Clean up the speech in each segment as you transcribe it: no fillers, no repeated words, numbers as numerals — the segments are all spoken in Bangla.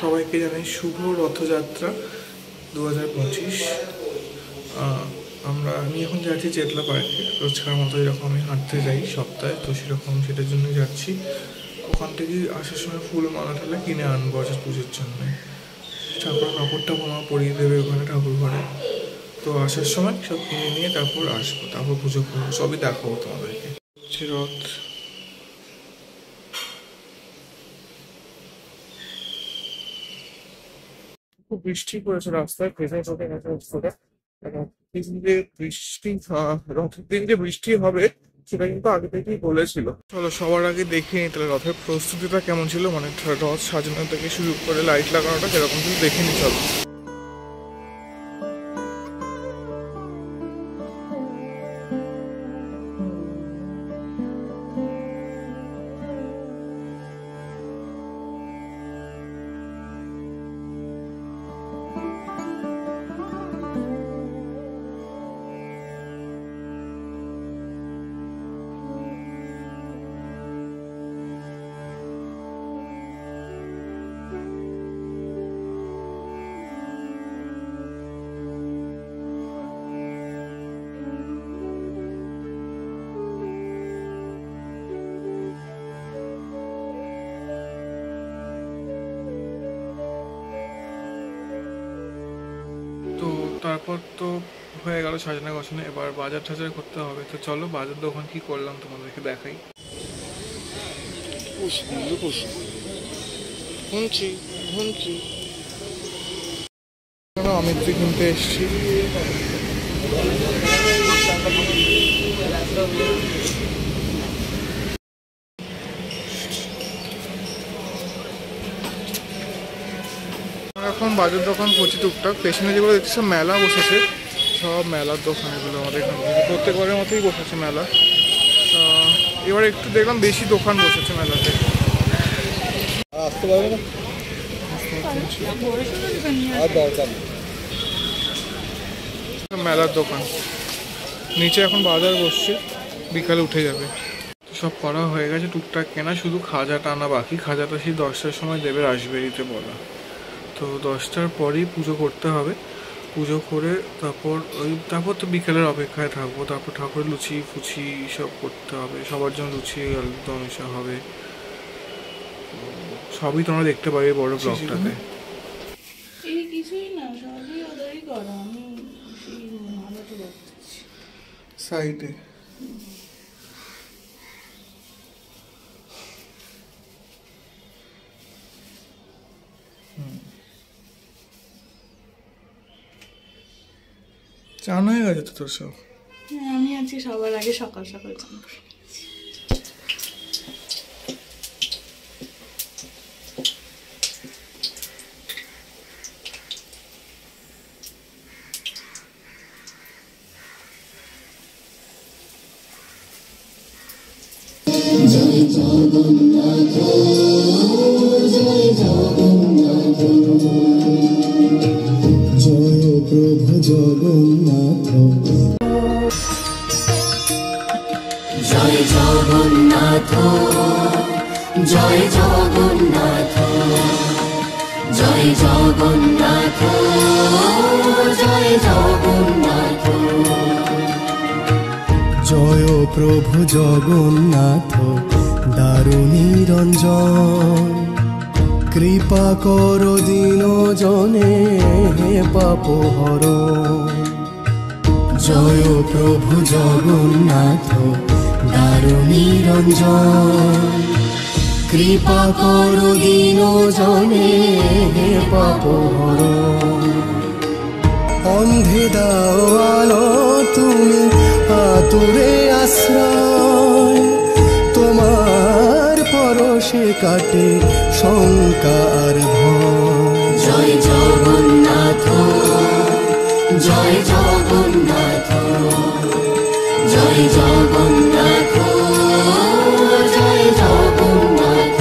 সবাইকে জানাই শুভ রথযাত্রা 2025। আমি এখন যাচ্ছি চেতলা পার্কে, রোজকার মতো এরকম আমি হাঁটতে যাই সপ্তাহে, তো সেরকম সেটার জন্যই যাচ্ছি। ওখান থেকে আসার সময় ফুল মালা টালা কিনে আনবো আজ পুজোর জন্য। ঠাকুর কাপড়টা আমার পরিয়ে দেবে ওখানে ঠাকুর ঘরে, তো আসার সময় সব কিনে নিয়ে তারপর আসবো, তারপর পুজো করবো, সবই দেখাবো তোমাদেরকে। রথ খুব বৃষ্টি পড়েছে, রাস্তায় ভেজা চলে গেছে রাস্তাটা। রথের দিন যে বৃষ্টি হবে সেটা কিন্তু আগে থেকেই বলেছিল। চলো সবার আগে দেখে নিই তাহলে রথের প্রস্তুতিটা কেমন ছিল, মানে রথ সাজানো থেকে শুরু করে লাইট লাগানোটা সেরকম কিছু দেখে নিই। চলো তারপর তো হয়ে গেল সাজানো গোছানো, এবার বাজার টাজার করতে হবে। তো চলো বাজার দোকান কি করলাম তোমাদেরকে দেখাই। অমিত্রি কিনতে এসছি। এখন বাজার দোকান করছি টুকটাক। পেছনে যেগুলো দেখছি সব মেলা বসেছে, সব মেলার দোকান এগুলো আমাদের এখানে প্রত্যেকবারের মতোই বসেছে মেলা। এবার একটু দেখলাম বেশি দোকান বসেছে মেলাতে। মেলার দোকান নিচে এখন বাজার বসছে, বিকালে উঠে যাবে। সব করা হয়ে গেছে টুকটাক কেনা, শুধু খাজাটা আনা বাকি। খাজাটা সেই 10টার সময় দেবে রাসবেরিতে বলা, তো 10টার পরেই পুজো করতে হবে। পুজো করে তারপর তো বিকেলের অপেক্ষায় থাকবো। তারপর ঠাকুরের লুচি ফুচি সব করতে হবে, সবার জন্য লুচি একদম এসব হবে। সবই তোমরা দেখতে পাবে বড় ব্লগটাতে। সাইডে চান হয়ে গেছে তো তোর সব? আমি আজকে সবার আগে সকাল সকাল চান করি। জয় জগন্নাথ জয় জগন্নাথ জয় প্রভু জগন্নাথ জয় জগন্নাথ জয় জগন্নাথ জয় জগন্নাথ জয় জগন্নাথ জয় প্রভু জগন্নাথ দারুনিরঞ্জন কৃপা কর দীন জনে হে পাপহর জয় প্রভু জগন্নাথ দারুনিরঞ্জন কৃপা কর দীন জনে হে পাপহর অন্ধে দাও আলো তুমি আতুরে আশ্রয় তোমার পরশে কাটে শঙ্কার ভয় জয় জগন্নাথ জয় জগন্নাথ জয় জগন্নাথ জয় জগন্নাথ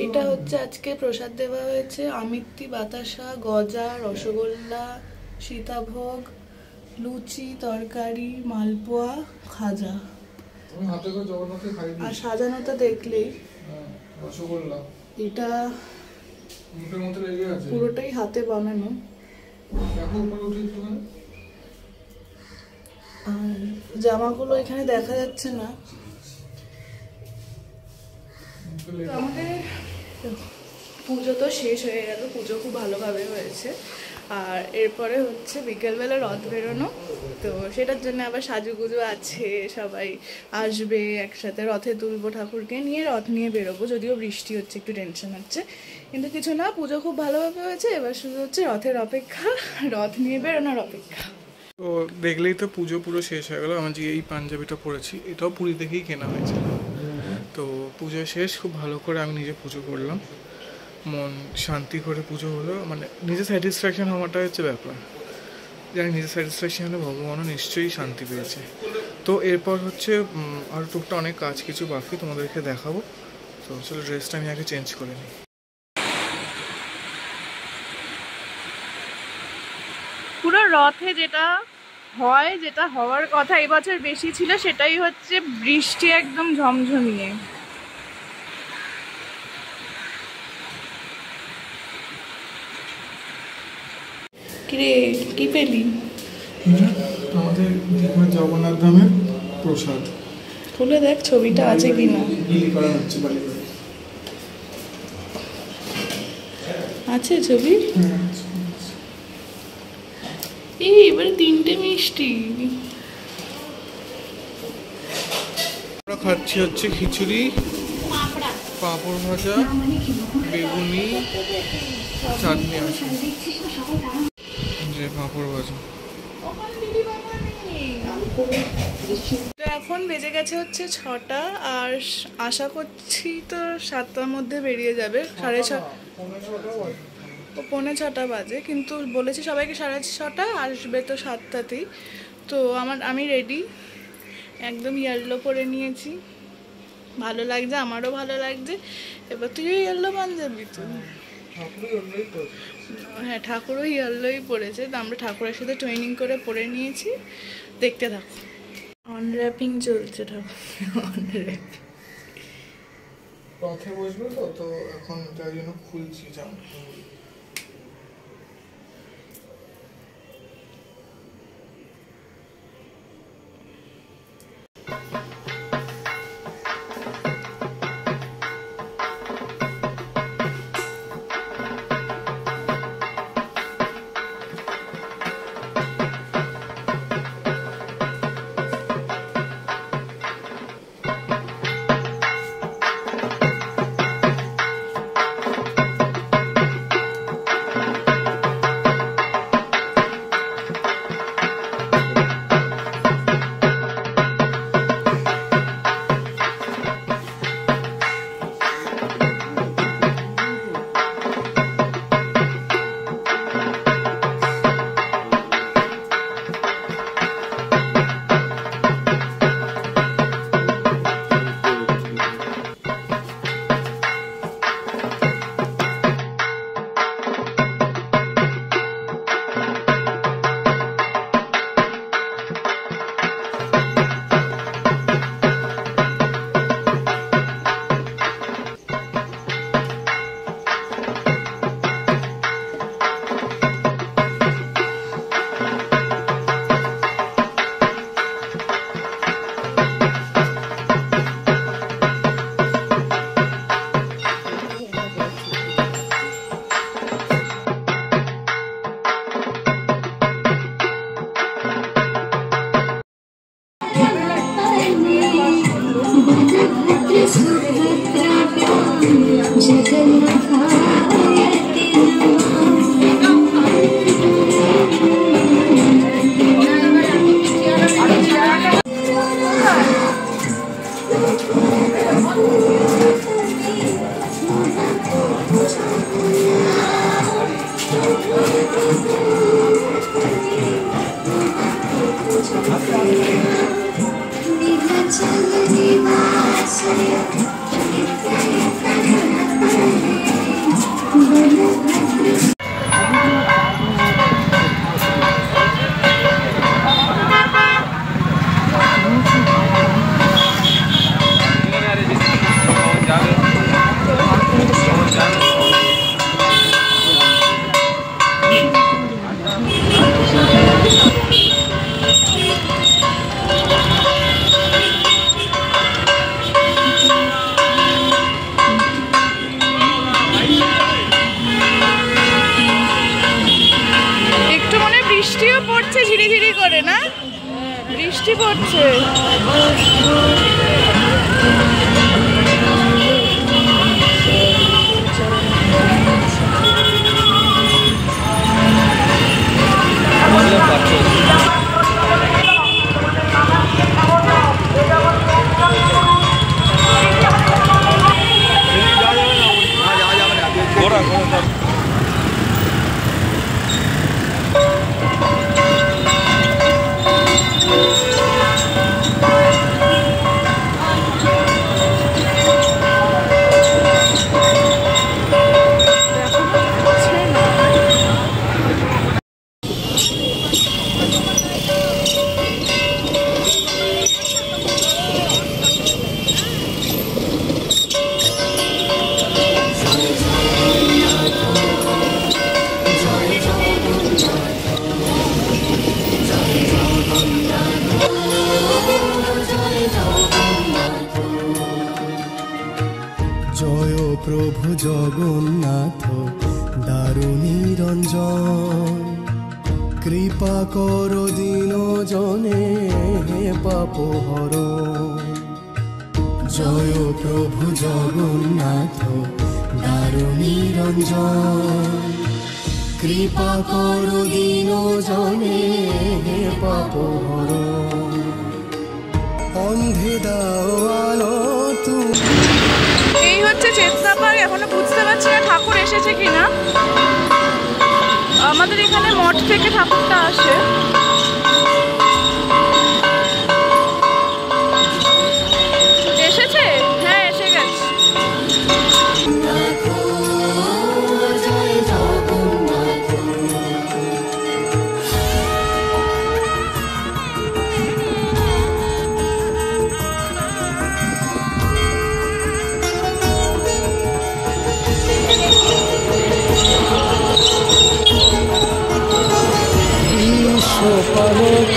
এটা হচ্ছে আজকে প্রসাদ দেওয়া হয়েছে অমিত্তি, বাতাসা, গজা, রসগোল্লা, সীতাভোগ, লুচি, তরকারি, মালপোয়া, খাজা। আর সাজানোটা দেখলেই রসগোল্লা এটা মুখের মধ্যে লেগে আছে, পুরোটাই হাতে বানানো। আর জামাগুলো এখানে দেখা যাচ্ছে না। আমাদের পুজো তো শেষ হয়ে গেল, পুজো খুব ভালোভাবে হয়েছে। আর এরপরে হচ্ছে বিকেলবেলা রথ বেরোনো, তো সেটার জন্য আবার সাজুগুজু আছে, সবাই আসবে একসাথে, রথে তুলবো ঠাকুরকে নিয়ে, রথ নিয়ে বেরোবো। যদিও বৃষ্টি হচ্ছে, একটু টেনশন হচ্ছে, কিন্তু কিছু না, পুজো খুব ভালোভাবে হয়েছে। এবার শুধু হচ্ছে রথের অপেক্ষা, রথ নিয়ে বেরোনোর অপেক্ষা। তো দেখলেই তো পুজো পুরো শেষ হয়ে গেল। আমি যে এই পাঞ্জাবিটা পরেছি এটাও পুরী থেকেই কেনা হয়েছে। তো পুজো শেষ, খুব ভালো করে আমি নিজে পুজো করলাম, মন শান্তি করে পুজো হলো। মানে নিজে স্যাটিসফ্যাকশন হওয়াটা হচ্ছে ব্যাপার। জানি নিজের স্যাটিসফ্যাকশন হলে ভগবানও নিশ্চয়ই শান্তি পেয়েছে। তো এরপর হচ্ছে আর টুকটা অনেক কাজ কিছু বাকি, তোমাদেরকে দেখাবো। তো চলো ড্রেসটা আমি আগে চেঞ্জ করে নিই। পুরো রথে যেটা হয়, যেটা হওয়ার কথা এবছর বেশি ছিল, সেটাই হচ্ছে বৃষ্টি একদম ঝমঝমিয়ে। কিরে, কি পেলি? আমাদের জগন্নাথ ধামের প্রসাদ, খুলে দেখ ছবিটা আছে কিনা। বিলি করা হচ্ছে বাড়ি বাড়ি। আছে ছবি? এই এবারে 3টে মিষ্টি। আমরা খাচ্ছি হচ্ছে খিচুড়ি, পাঁপড় ভাজা, বেগুনি, চাটনি আছে, যে পাঁপড় ভাজা। তো এখন বেজে গেছে হচ্ছে 6টা, আর আশা করছি তো 7টার মধ্যে বেরিয়ে যাবে। 6:30 পৌনে 6টা বাজে, কিন্তু বলেছি সবাইকে 6:30 আসবে, তো 7টাতেই। তো আমি রেডি, একদম ইয়েলো পরে নিয়েছি, ভালো লাগছে, আমারও ভালো লাগছে। এবার তুইও ইয়েলো পাঞ্জাবি তো? হ্যাঁ, ঠাকুরও ইয়েলোই পরেছে, তো আমরা ঠাকুরের সাথে ট্রেনিং করে পরে নিয়েছি। দেখতে থাকো, অনর্যাপিং চলছে। ঠাকুর অনর্যাপিং রথে বসবে তো, তো এখন তার জন্য খুলছি জামা। বৃষ্টিও পড়ছে ঝিরিঝিরি করে, না? বৃষ্টি পড়ছে। জয় প্রভু জগন্নাথ দারুণী রঞ্জন কৃপা কর দিন জনে পাপহর জয় প্রভু জগন্নাথ দারুণী রঞ্জন কৃপা কর দিন জনে পাপহর অন্ধে দাও আলো তুমি। এই হচ্ছে চেতনা পার্ক। এখনো বুঝতে পারছি না ঠাকুর এসেছে কিনা। আমাদের এখানে মঠ থেকে ঠাকুরটা আসে। এসেছে? হ্যাঁ এসে গেছে। পালক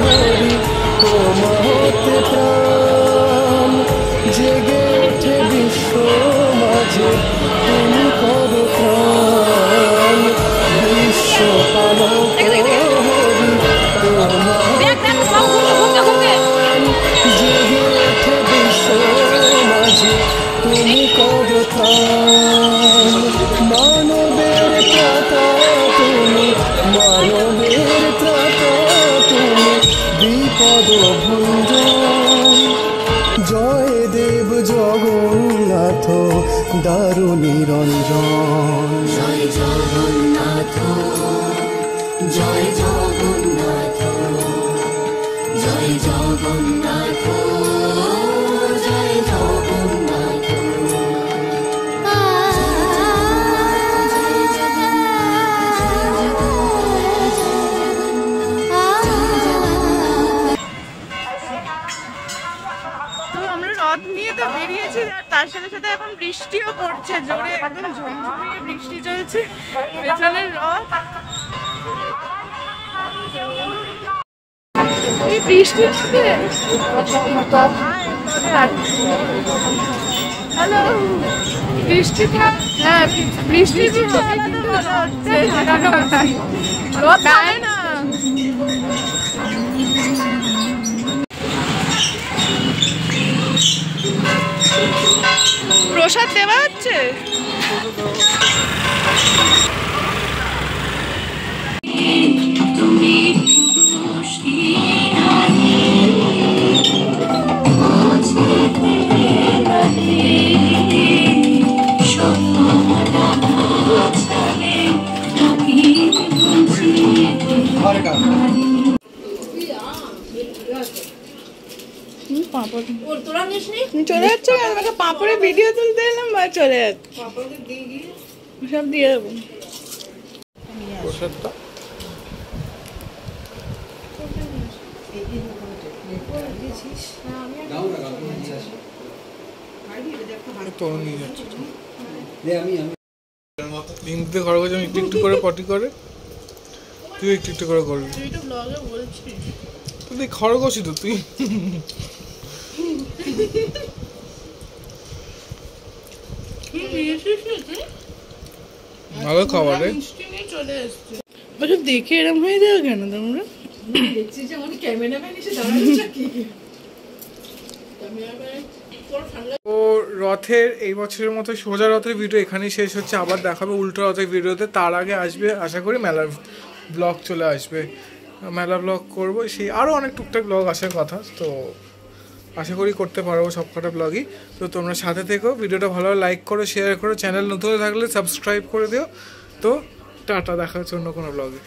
হরি তোমাতে প্রাণ জেগে ওঠে বিশ্ব মাঝে তুমি করো প্রাণ বিশ্ব পালক হরি জেগে ওঠে বিশ্ব মাঝে তুমি করো প্রাণ মানবের ত্রাতা তুমি মানবের ত্রাতা তুমি বিপদ ভঞ্জন জয় দেব জগন্নাথ দারুণী রঞ্জন জয় জগন্নাথ জয় জগন্নাথ জয় জগন্নাথ জয় জগন্নাথ বেরিয়েছি আর তার সাথে সাথে এখন বৃষ্টিও পড়ছে জোরে, একদম ঝমঝমিয়ে বৃষ্টি চলছে। পেছনের রথ এই বৃষ্টির সাথে হ্যালো বৃষ্টিটা, হ্যাঁ বৃষ্টি হচ্ছে রথ যায় না। প্রসাদ দেওয়া হচ্ছে। চলে যাচ্ছে আমাকে পাঁপড়ে ভিডিও তুলতে এলাম বা চলে যাচ্ছে সব দিয়ে দেবো। একটু একটু করে পটি করে তুই একটু একটু করে করবি। তুই খরগোশই তো তুই। ভালো খাবার দেখে এরম হয়ে যাও কেন তোমরা? ও রথের এই বছরের মতো সোজা রথের ভিডিও এখানেই শেষ হচ্ছে। আবার দেখাবে উল্টো রথের ভিডিওতে। তার আগে আসবে আশা করি মেলার ব্লগ চলে আসবে, মেলা ব্লগ করবো। সেই আরও অনেক টুকটাক ব্লগ আসার কথা, তো আশা করি করতে পারবো সবকটা ব্লগই। তো তোমরা সাথে থেকো, ভিডিওটা ভালো লাইক করো, শেয়ার করো, চ্যানেল নতুন থাকলে সাবস্ক্রাইব করে দিও। তো টাটা, দেখা হচ্ছে অন্য কোনো ব্লগে।